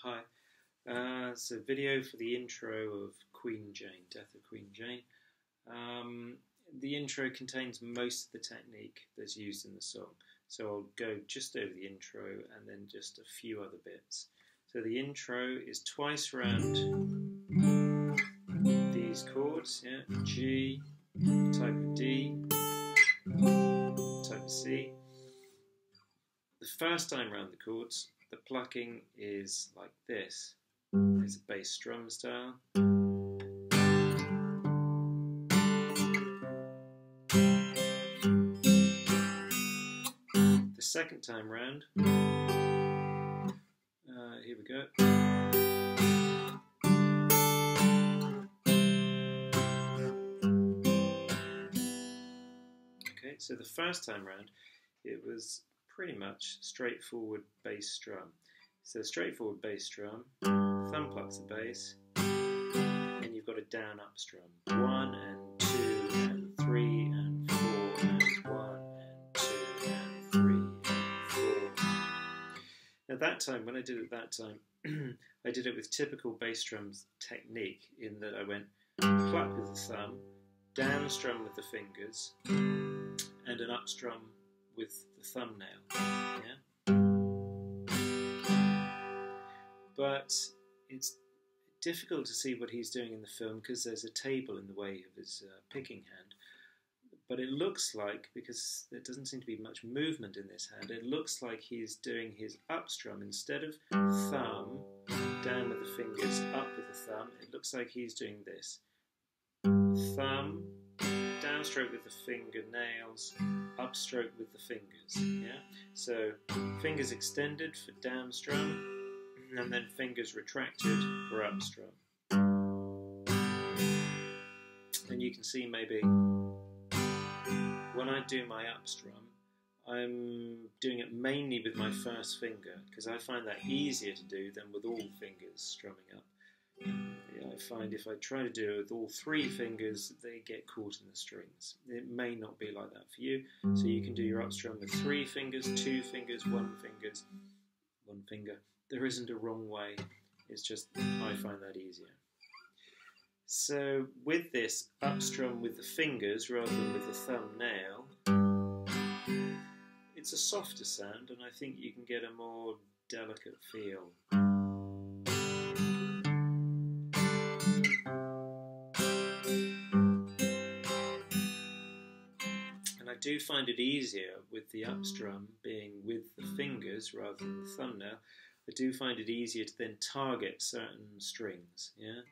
Hi. It's a video for the intro of Queen Jane, Death of Queen Jane. The intro contains most of the technique that's used in the song. So I'll go just over the intro and then just a few other bits. So the intro is twice round these chords, yeah, G, type of D, type of C. The first time round the chords, the plucking is like this. It's a bass drum style. The second time round, here we go. Okay, so the first time round, it was pretty much straightforward bass drum. So straightforward bass drum, thumb plucks the bass, and you've got a down up strum. 1 and 2 and 3 and 4 and 1 and 2 and 3 and 4. At that time, when I did it that time, I did it with typical bass drums technique in that I went pluck with the thumb, down strum with the fingers, and an up strum with the thumbnail. Yeah? But it's difficult to see what he's doing in the film because there's a table in the way of his picking hand. But it looks like, because there doesn't seem to be much movement in this hand, it looks like he's doing his up strum instead of thumb, down with the fingers, up with the thumb. It looks like he's doing this. Thumb, downstroke with the fingernails, upstroke with the fingers. Yeah. So fingers extended for down strum, and then fingers retracted for up strum. And you can see maybe when I do my up strum, I'm doing it mainly with my first finger because I find that easier to do than with all fingers strumming up. Yeah, I find if I try to do it with all 3 fingers, they get caught in the strings. It may not be like that for you, so you can do your up strum with 3 fingers, 2 fingers, 1 finger. There isn't a wrong way, it's just I find that easier. So with this up strum with the fingers rather than with the thumbnail, it's a softer sound and I think you can get a more delicate feel. And I do find it easier with the up strum being with the fingers rather than the thumbnail. I do find it easier to then target certain strings, yeah?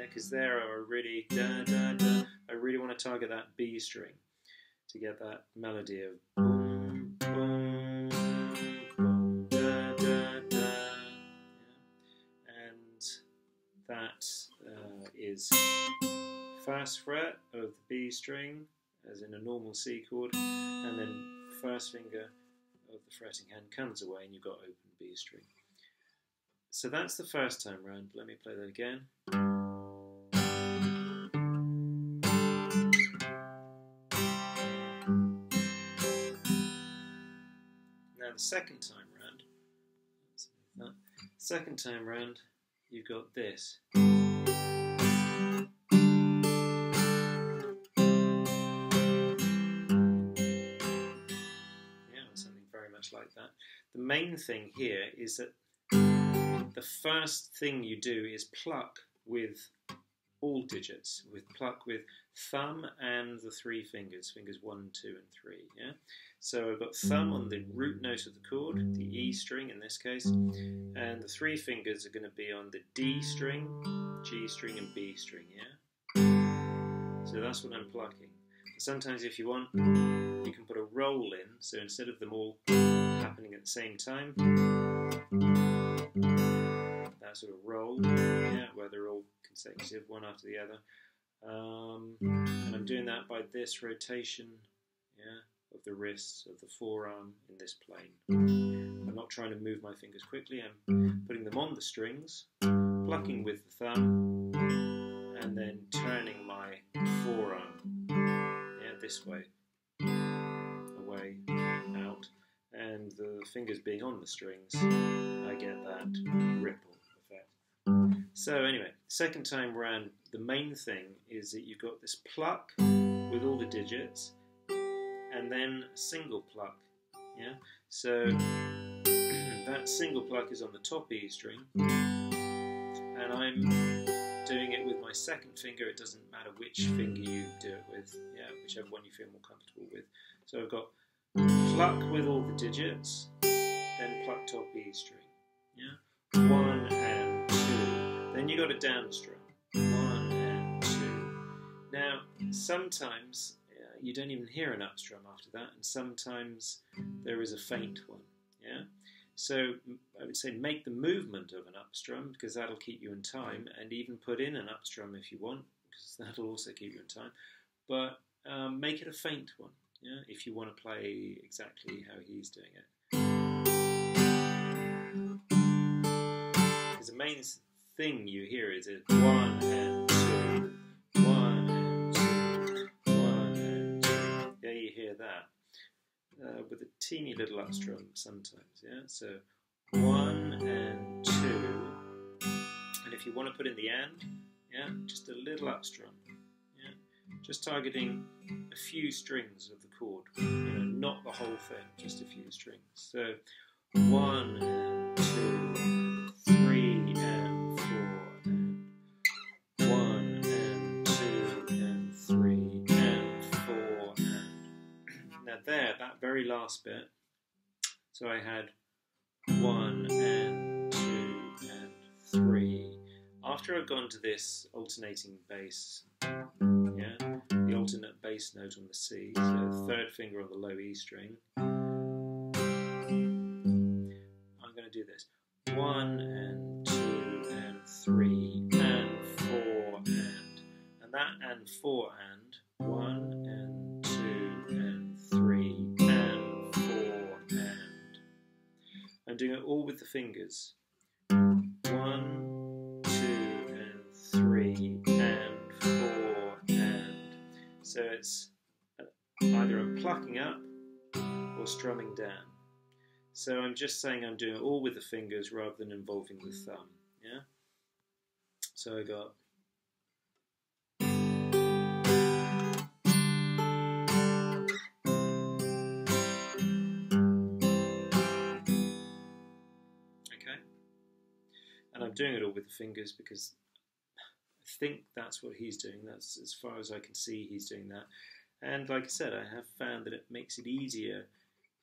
Because there I really I really want to target that B string to get that melody of boom, boom, boom, da, da, da. Yeah. And that is first fret of the B string, as in a normal C chord, and then first finger of the fretting hand comes away and you've got open B string. So that's the first time round. Let me play that again. Now the second time round, you've got this. Something very much like that. The main thing here is that the first thing you do is pluck with all digits, pluck with thumb and the 3 fingers, fingers 1, 2 and 3, yeah? So I've got thumb on the root note of the chord, the E string in this case, and the 3 fingers are going to be on the D string, G string and B string, yeah? So that's what I'm plucking. Sometimes if you want, you can put a roll in, so instead of them all happening at the same time, that sort of roll, yeah, where they're all consecutive, one after the other. And I'm doing that by this rotation, yeah, of the wrists, of the forearm in this plane. I'm not trying to move my fingers quickly, I'm putting them on the strings, plucking with the thumb, and then turning my forearm, yeah, this way, away way out, and the fingers being on the strings, I get that ripple effect. So anyway, second time round, the main thing is that you've got this pluck with all the digits, and then a single pluck. Yeah. So that single pluck is on the top E string, and I'm doing it with my second finger. It doesn't matter which finger you do it with, yeah, whichever one you feel more comfortable with. So I've got pluck with all the digits, then pluck top E string, yeah, 1 and 2. Then you got a down strum, 1 and 2. Now sometimes you don't even hear an up strum after that, and sometimes there is a faint one, yeah. So I would say make the movement of an up strum, because that'll keep you in time, and even put in an up strum if you want, because that'll also keep you in time. But make it a faint one, yeah, if you want to play exactly how he's doing it. Because the main thing you hear is a 1 and 2, 1 and 2, 1 and 2. Yeah, you hear that. With a teeny little up strum sometimes, yeah. So 1 and 2, and if you want to put in the and, yeah, just a little up strum, yeah, just targeting a few strings of the chord, you know, not the whole thing, just a few strings. So 1 and 2, 3 and 4, and 1 and 2 and 3 and 4 and. Now there, that very last bit, so I had 1 and 2 and 3. After I've gone to this alternating bass, yeah, the alternate bass note on the C, so third finger on the low E string, I'm going to do this. 1 and 2 and 3 and 4 and that and 4 and 1 and 2 and 3 and 4 and. I'm doing it all with the fingers. 1, 2 and 3 and 4 and. So it's either I'm plucking up or strumming down. So I'm just saying I'm doing it all with the fingers rather than involving the thumb. Yeah. So I got. And I'm doing it all with the fingers because I think that's what he's doing. That's as far as I can see he's doing that. And like I said, I have found that it makes it easier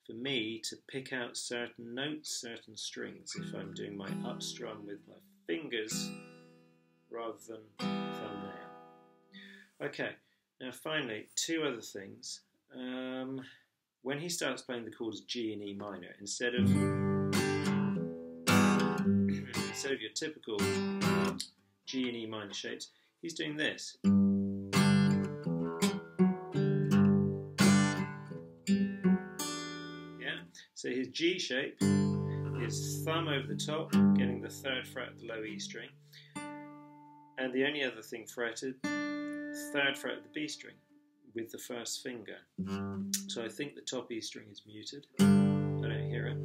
for me to pick out certain notes, certain strings, if I'm doing my up strum with my fingers rather than thumbnail. Okay, now finally, two other things. When he starts playing the chords G and E minor, instead of your typical G and E minor shapes, he's doing this. Yeah, so his G shape is thumb over the top, getting the 3rd fret of the low E string, and the only other thing fretted, 3rd fret of the B string with the 1st finger. So I think the top E string is muted. I don't hear it.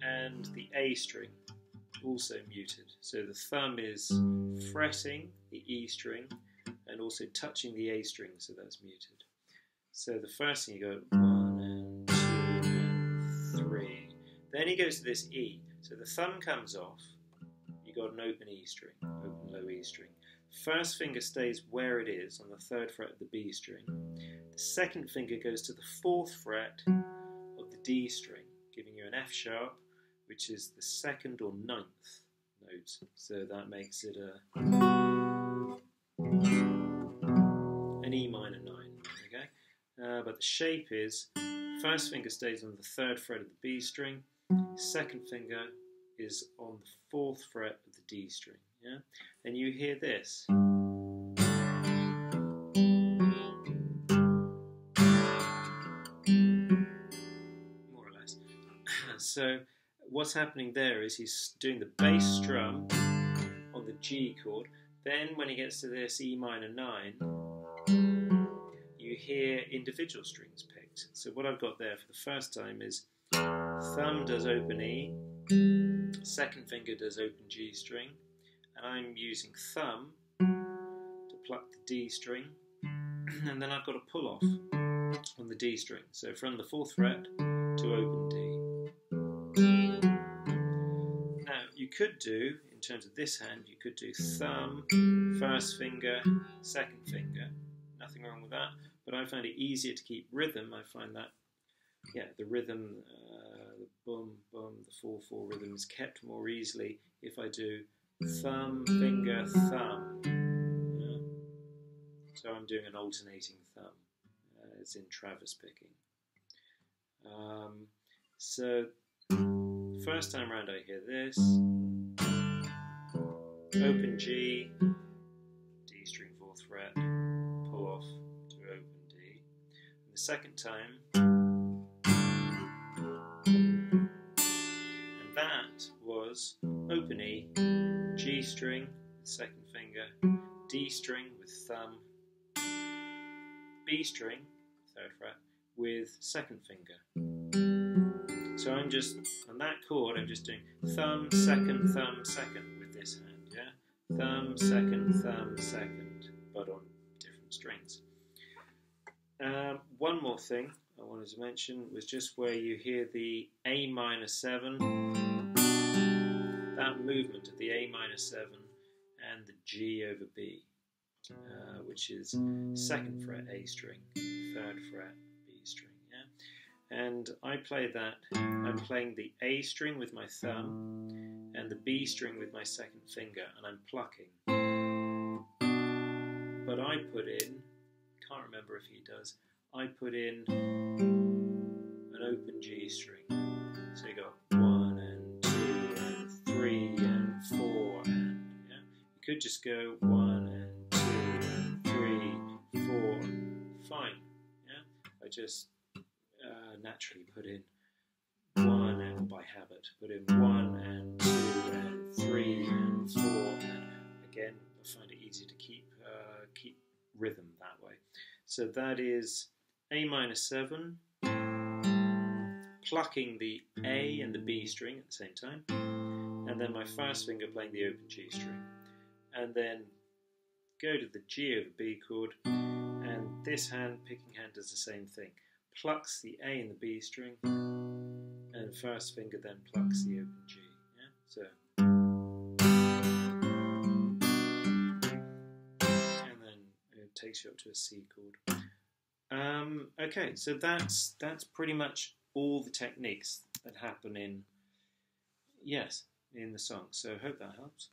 And the A string also muted. So the thumb is fretting the E string and also touching the A string, so that's muted. So the first thing you go 1 and 2 and 3. Then he goes to this E. So the thumb comes off. You got an open E string, open low E string. First finger stays where it is on the 3rd fret of the B string. The second finger goes to the 4th fret of the D string, giving you an F sharp, which is the 2nd or 9th note. So that makes it an E minor 9. Okay, but the shape is first finger stays on the 3rd fret of the B string, second finger is on the 4th fret of the D string. Yeah, and you hear this. More or less. So what's happening there is he's doing the bass strum on the G chord. Then when he gets to this E minor 9, you hear individual strings picked. So what I've got there for the first time is thumb does open E, second finger does open G string, and I'm using thumb to pluck the D string, and then I've got a pull off on the D string. So from the 4th fret to open D. Now you could do, in terms of this hand, you could do thumb, first finger, second finger. Nothing wrong with that, but I find it easier to keep rhythm. I find that, yeah, the rhythm, the boom, boom, the 4/4 rhythm is kept more easily if I do thumb, finger, thumb. Yeah. So I'm doing an alternating thumb. It's in Travis picking. So first time round I hear this, open G, D string 4th fret, pull off to open D. And the second time, and that was open E, G string with second finger, D string with thumb, B string, 3rd fret, with second finger. So I'm just, on that chord, I'm just doing thumb, second, with this hand, yeah? Thumb, second, but on different strings. One more thing I wanted to mention was just where you hear the A minor 7, that movement of the A minor 7 and the G over B, which is 2nd fret A string, 3rd fret B string, yeah? And I play that, I'm playing the A string with my thumb and the B string with my second finger, and I'm plucking. But I put in, can't remember if he does, I put in an open G string. So you go 1 and 2 and 3 and 4 and, yeah? You could just go 1 and 2 and 3, 4, fine, yeah? I just naturally put in 1 and by habit, put in 1 and 2 and 3 and 4, and again, I find it easy to keep rhythm that way. So that is A minor 7, plucking the A and the B string at the same time, and then my first finger playing the open G string, and then go to the G over B chord, and this hand, picking hand, does the same thing. Plucks the A and the B string, and first finger then plucks the open G. Yeah? So, and then it takes you up to a C chord. Okay, so that's pretty much all the techniques that happen in the song. So I hope that helps.